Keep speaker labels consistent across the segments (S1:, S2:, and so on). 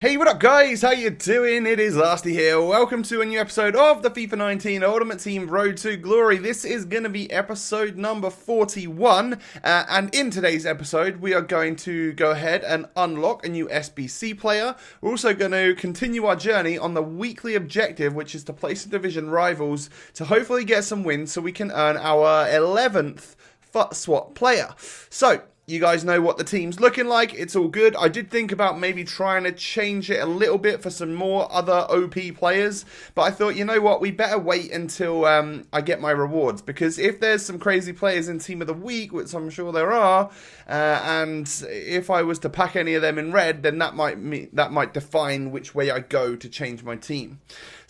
S1: Hey, what up guys? How you doing? It is Lasty here. Welcome to a new episode of the FIFA 19 Ultimate Team Road to Glory. This is going to be episode number 41, and in today's episode we are going to go ahead and unlock a new SBC player. We're also going to continue our journey on the weekly objective, which is to place the division rivals to hopefully get some wins so we can earn our 11th FUT swap player. So, you guys know what the team's looking like. It's all good. I did think about maybe trying to change it a little bit for some more other OP players. But I thought, you know what? We better wait until I get my rewards. Because if there's some crazy players in Team of the Week, which I'm sure there are, and if I was to pack any of them in red, then that might define which way I go to change my team.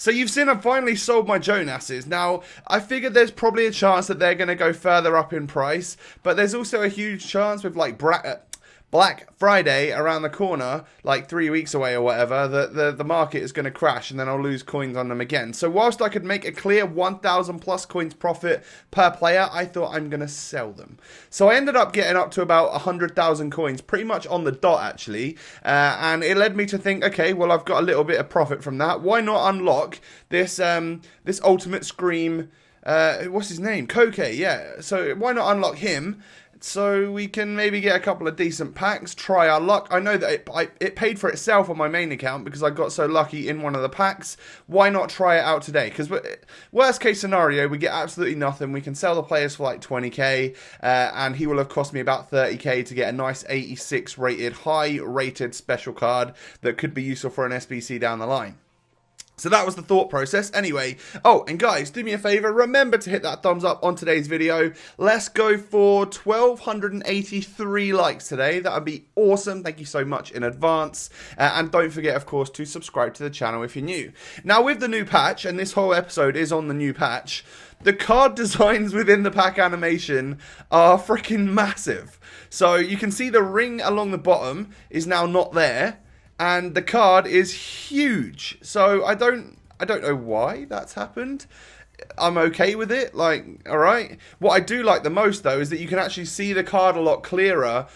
S1: So you've seen I've finally sold my Jonas's. Now, I figured there's probably a chance that they're going to go further up in price. But there's also a huge chance with like Black Friday around the corner, like 3 weeks away or whatever, the market is going to crash and then I'll lose coins on them again. So whilst I could make a clear 1,000 plus coins profit per player, I thought I'm going to sell them. So I ended up getting up to about 100,000 coins, pretty much on the dot actually, and it led me to think, okay, well I've got a little bit of profit from that. Why not unlock this this ultimate Scream, what's his name? Koke, yeah. So why not unlock him? So we can maybe get a couple of decent packs, try our luck. I know that it paid for itself on my main account because I got so lucky in one of the packs. Why not try it out today? Because worst case scenario, we get absolutely nothing. We can sell the players for like 20k, and he will have cost me about 30k to get a nice 86 rated, high rated special card that could be useful for an SBC down the line. So that was the thought process. Anyway, oh, and guys, do me a favor, remember to hit that thumbs up on today's video. Let's go for 1,283 likes today. That would be awesome. Thank you so much in advance. And don't forget, of course, to subscribe to the channel if you're new. Now, with the new patch, and this whole episode is on the new patch, the card designs within the pack animation are freaking massive. So you can see the ring along the bottom is now not there. And the card is huge. So I don't know why that's happened. I'm okay with it, like, alright. What I do like the most, though, is that you can actually see the card a lot clearer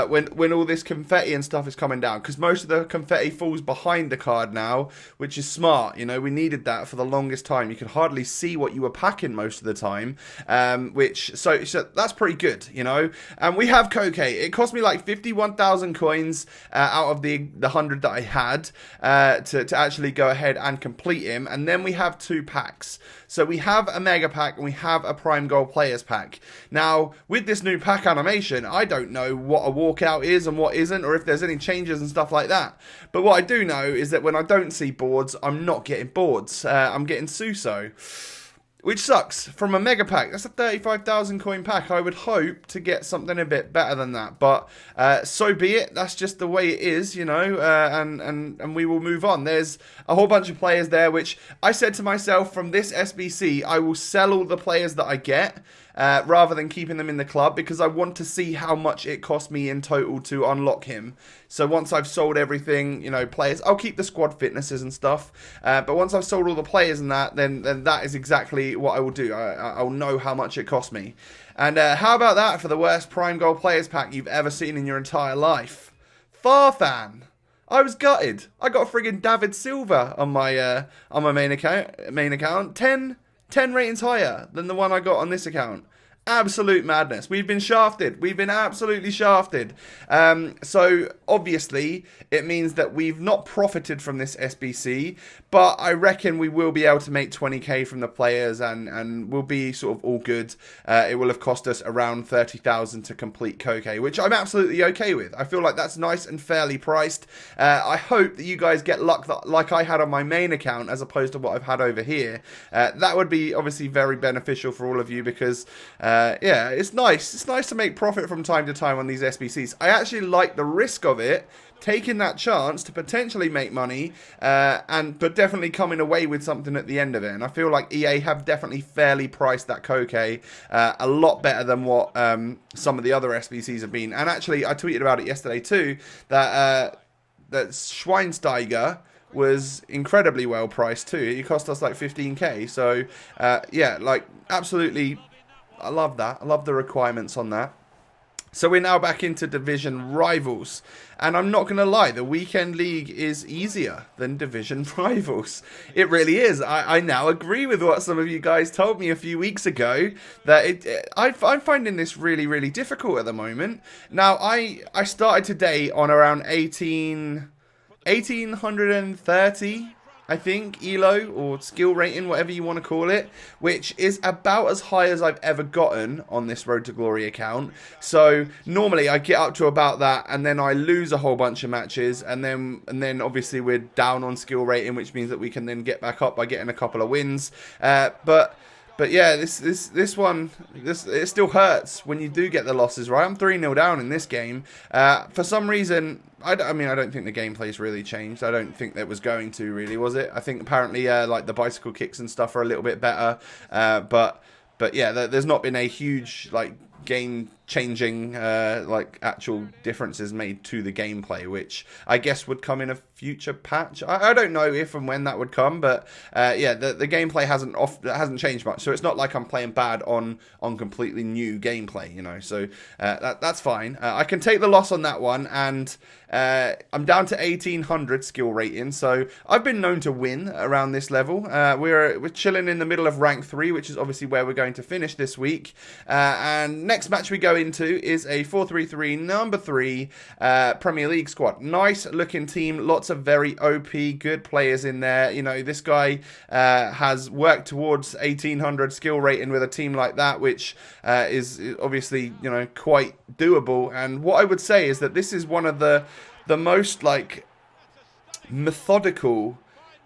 S1: when all this confetti and stuff is coming down. Because most of the confetti falls behind the card now, which is smart. You know, we needed that for the longest time. You could hardly see what you were packing most of the time. So that's pretty good, you know. And we have Koke. It cost me like 51,000 coins out of the 100 that I had to actually go ahead and complete him. And then we have 2 packs. So we have a mega pack and we have a prime gold players pack. Now, with this new pack animation, I don't know what a walkout is and what isn't, or if there's any changes and stuff like that. But what I do know is that when I don't see boards, I'm not getting boards. I'm getting Suso, which sucks. From a mega pack, that's a 35,000 coin pack. I would hope to get something a bit better than that, but so be it. That's just the way it is, you know, and we will move on. There's a whole bunch of players there, which I said to myself, from this SBC, I will sell all the players that I get, rather than keeping them in the club, because I want to see how much it cost me in total to unlock him. So once I've sold everything, you know, players, I'll keep the squad fitnesses and stuff, but once I've sold all the players and that, then that is exactly what I will do. I'll know how much it cost me. And how about that for the worst prime gold players pack you've ever seen in your entire life? Farfan. I was gutted. I got friggin' David Silva on my main account. 10 ratings higher than the one I got on this account. Absolute madness. We've been shafted. We've been absolutely shafted. So obviously it means that we've not profited from this SBC, but I reckon we will be able to make 20k from the players, and we'll be sort of all good. It will have cost us around 30,000 to complete Koke, which I'm absolutely okay with. I feel like that's nice and fairly priced. I hope that you guys get luck like I had on my main account as opposed to what I've had over here. That would be obviously very beneficial for all of you, because yeah, it's nice. It's nice to make profit from time to time on these SBCs. I actually like the risk of it, taking that chance to potentially make money, but definitely coming away with something at the end of it. And I feel like EA have definitely fairly priced that Koke a lot better than what some of the other SBCs have been. And actually, I tweeted about it yesterday too, that Schweinsteiger was incredibly well priced too. It cost us like 15k. So yeah, like absolutely, I love that. I love the requirements on that. So we're now back into division rivals. And I'm not going to lie, the weekend league is easier than division rivals. It really is. I now agree with what some of you guys told me a few weeks ago, that I'm finding this really, really difficult at the moment. Now, I started today on around 1830. I think, ELO, or skill rating, whatever you want to call it, which is about as high as I've ever gotten on this Road to Glory account. So, normally I get up to about that, and then I lose a whole bunch of matches, and then obviously we're down on skill rating, which means that we can then get back up by getting a couple of wins. But yeah, this one, it still hurts when you do get the losses, right? I'm 3-0 down in this game. For some reason, I don't think the gameplay's really changed. I don't think that was going to, really, was it? I think apparently, like, the bicycle kicks and stuff are a little bit better. But yeah, there's not been a huge, like, game-changing, like, actual differences made to the gameplay, which I guess would come in a future patch. I don't know if and when that would come, but yeah, the gameplay hasn't changed much, so it's not like I'm playing bad on completely new gameplay, you know. So that's fine. I can take the loss on that one, and I'm down to 1800 skill rating, so I've been known to win around this level. We're chilling in the middle of rank 3, which is obviously where we're going to finish this week. And next match we go into is a 4-3-3 number 3 Premier League squad. Nice looking team, lots of very OP, good players in there. You know, this guy has worked towards 1800 skill rating with a team like that, which is obviously, you know, quite doable. And what I would say is that this is one of the most, like, methodical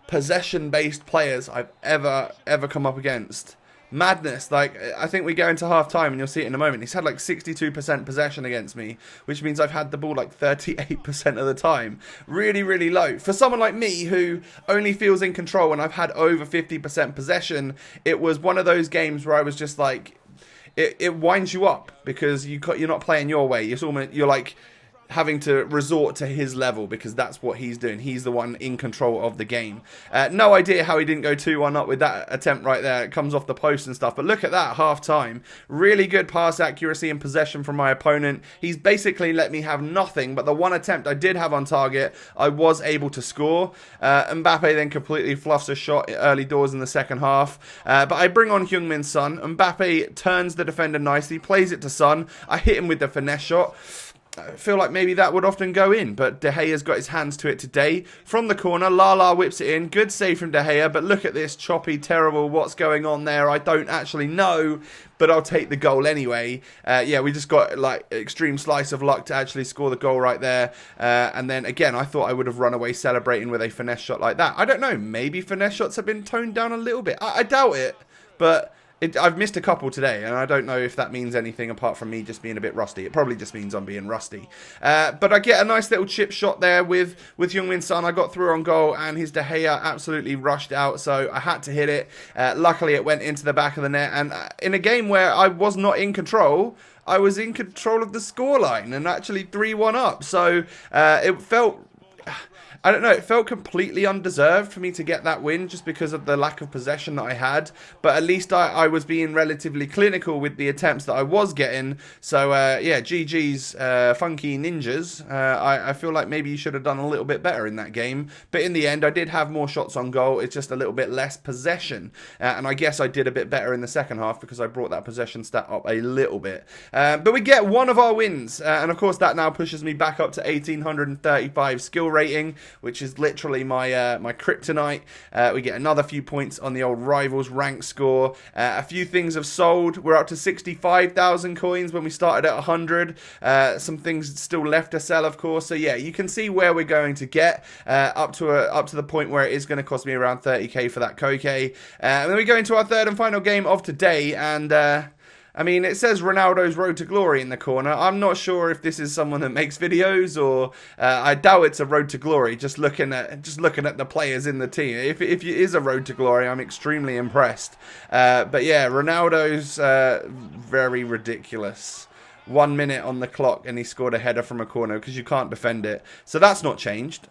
S1: possession-based players I've ever come up against. Madness. Like, I think we go into half time and you'll see it in a moment. He's had like 62% possession against me, which means I've had the ball like 38% of the time. Really, really low. For someone like me who only feels in control when I've had over 50% possession, it was one of those games where I was just like, it winds you up because you're not playing your way. You're like having to resort to his level because that's what he's doing. He's the one in control of the game. No idea how he didn't go 2-1 up with that attempt right there. It comes off the post and stuff. But look at that, half time. Really good pass accuracy and possession from my opponent. He's basically let me have nothing, but the one attempt I did have on target, I was able to score. Mbappe then completely fluffs a shot early doors in the second half. But I bring on Heung-min Son. Mbappe turns the defender nicely, plays it to Son. I hit him with the finesse shot. I feel like maybe that would often go in, but De Gea's got his hands to it today. From the corner, Lala whips it in. Good save from De Gea, but look at this choppy, terrible, what's going on there? I don't actually know, but I'll take the goal anyway. Yeah, we just got like extreme slice of luck to actually score the goal right there. And then again, I thought I would have run away celebrating with a finesse shot like that. I don't know, maybe finesse shots have been toned down a little bit. I doubt it, but I've missed a couple today, and I don't know if that means anything apart from me just being a bit rusty. It probably just means I'm being rusty. But I get a nice little chip shot there with Heung-min Son. I got through on goal, and his De Gea absolutely rushed out, so I had to hit it. Luckily, it went into the back of the net, and in a game where I was not in control, I was in control of the scoreline, and actually 3-1 up. So it felt... I don't know, it felt completely undeserved for me to get that win just because of the lack of possession that I had. But at least I was being relatively clinical with the attempts that I was getting. So, yeah, GG's Funky Ninjas. I feel like maybe you should have done a little bit better in that game. But in the end, I did have more shots on goal. It's just a little bit less possession. And I guess I did a bit better in the second half because I brought that possession stat up a little bit. But we get one of our wins. And, of course, that now pushes me back up to 1835 skill rating, which is literally my my kryptonite. We get another few points on the old Rivals rank score. A few things have sold. We're up to 65,000 coins when we started at 100. Some things still left to sell, of course. So yeah, you can see where we're going to get up to the point where it is going to cost me around 30k for that Koke. And then we go into our third and final game of today, and I mean, it says Ronaldo's Road to Glory in the corner. I'm not sure if this is someone that makes videos or I doubt it's a Road to Glory. Just looking at the players in the team. If it is a Road to Glory, I'm extremely impressed. But yeah, Ronaldo's very ridiculous. 1 minute on the clock and he scored a header from a corner because you can't defend it. So that's not changed,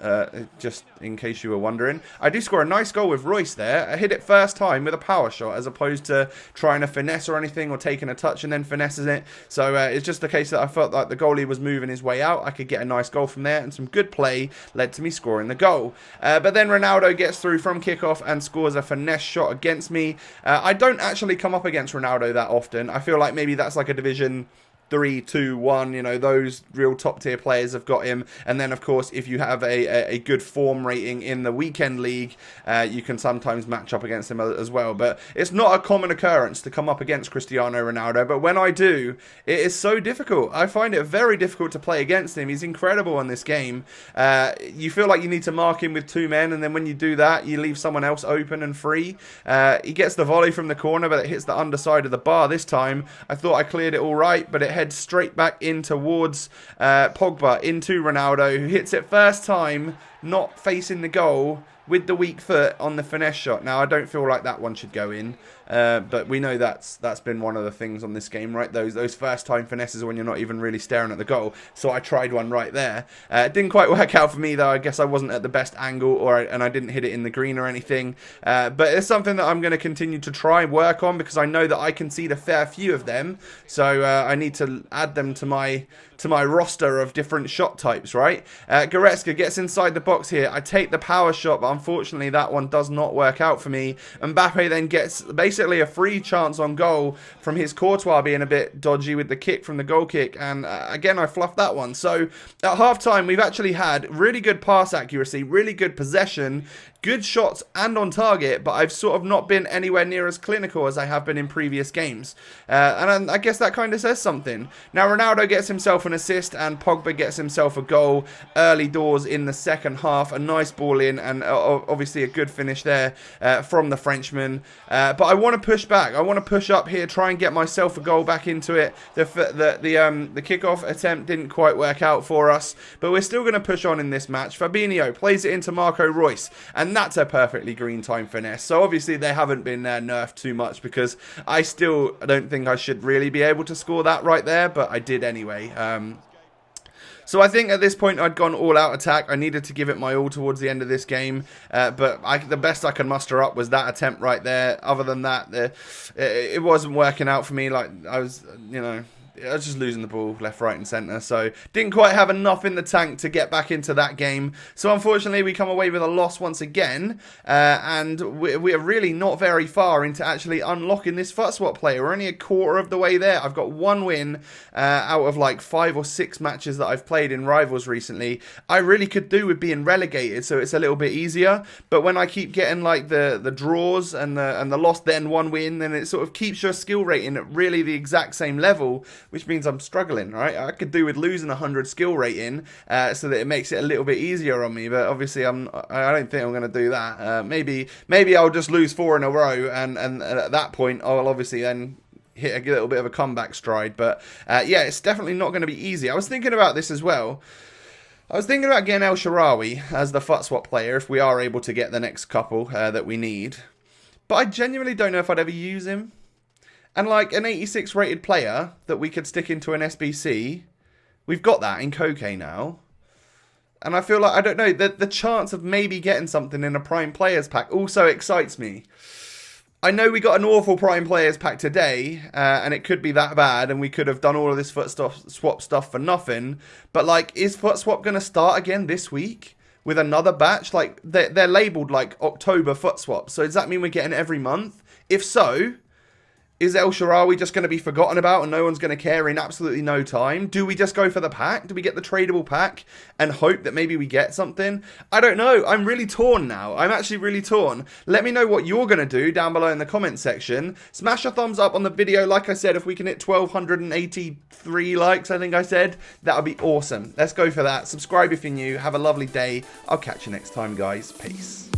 S1: just in case you were wondering. I do score a nice goal with Royce there. I hit it first time with a power shot as opposed to trying to finesse or anything or taking a touch and then finesses it. So it's just the case that I felt like the goalie was moving his way out. I could get a nice goal from there, and some good play led to me scoring the goal. But then Ronaldo gets through from kickoff and scores a finesse shot against me. I don't actually come up against Ronaldo that often. I feel like maybe that's like a Division 3, 2, 1, you know, those real top tier players have got him. And then of course, if you have a good form rating in the weekend league, you can sometimes match up against him as well. But it's not a common occurrence to come up against Cristiano Ronaldo, but when I do, it is so difficult. I find it very difficult to play against him. He's incredible in this game. You feel like you need to mark him with 2 men, and then when you do that, you leave someone else open and free. He gets the volley from the corner, but it hits the underside of the bar this time. I thought I cleared it all right, but it heads straight back in towards Pogba, into Ronaldo, who hits it first time, not facing the goal, with the weak foot on the finesse shot. Now, I don't feel like that one should go in, but we know that's been one of the things on this game, right? Those first time finesses when you're not even really staring at the goal. So I tried one right there. It didn't quite work out for me, though. I guess I wasn't at the best angle, and I didn't hit it in the green or anything. But it's something that I'm going to continue to try and work on, because I know that I concede a fair few of them. So I need to add them to my roster of different shot types, right? Goretzka gets inside the box here. I take the power shot, but unfortunately that one does not work out for me. Mbappe then gets basically a free chance on goal from his Courtois being a bit dodgy with the kick from the goal kick, and again I fluffed that one. So at half time we've actually had really good pass accuracy, really good possession, good shots and on target, but I've sort of not been anywhere near as clinical as I have been in previous games. And I guess that kind of says something. Now Ronaldo gets himself an assist and Pogba gets himself a goal early doors in the second half. A nice ball in, and obviously a good finish there from the Frenchman. But I want to push back. I want to push up here, try and get myself a goal back into it. The kickoff attempt didn't quite work out for us, but we're still going to push on in this match. Fabinho plays it into Marco Reus, and that's a perfectly green time finesse. So obviously they haven't been nerfed too much, because I still don't think I should really be able to score that right there, but I did anyway. So I think at this point I'd gone all out attack. I needed to give it my all towards the end of this game, but the best I could muster up was that attempt right there. Other than that, it wasn't working out for me. Like I was just losing the ball left, right and centre. So didn't quite have enough in the tank to get back into that game. So unfortunately we come away with a loss once again. And we're really not very far into actually unlocking this FUT swap player. We're only a quarter of the way there. I've got 1 win out of like 5 or 6 matches that I've played in Rivals recently. I really could do with being relegated, so it's a little bit easier. But when I keep getting like the draws and the loss then 1 win, then it sort of keeps your skill rating at really the exact same level, which means I'm struggling, right? I could do with losing 100 skill rating so that it makes it a little bit easier on me, but obviously I don't think I'm going to do that. Maybe I'll just lose 4 in a row, and at that point I'll obviously then hit a little bit of a comeback stride. But yeah, it's definitely not going to be easy. I was thinking about this as well. I was thinking about getting El Shaarawy as the FUT swap player if we are able to get the next couple that we need, but I genuinely don't know if I'd ever use him. And like an 86 rated player that we could stick into an SBC, we've got that in Koke now. And I feel like, I don't know, the chance of maybe getting something in a Prime Players pack also excites me. I know we got an awful Prime Players pack today, and it could be that bad, and we could have done all of this FUT swap stuff for nothing. But like, is FUT swap going to start again this week with another batch? Like, they're labelled like October FUT swap. So does that mean we're getting it every month? If so, is El Shaarawy just going to be forgotten about and no one's going to care in absolutely no time? Do we just go for the pack? Do we get the tradable pack and hope that maybe we get something? I don't know. I'm really torn now. I'm actually really torn. Let me know what you're going to do down below in the comments section. Smash a thumbs up on the video. Like I said, if we can hit 1,283 likes, I think I said, that would be awesome. Let's go for that. Subscribe if you're new. Have a lovely day. I'll catch you next time, guys. Peace.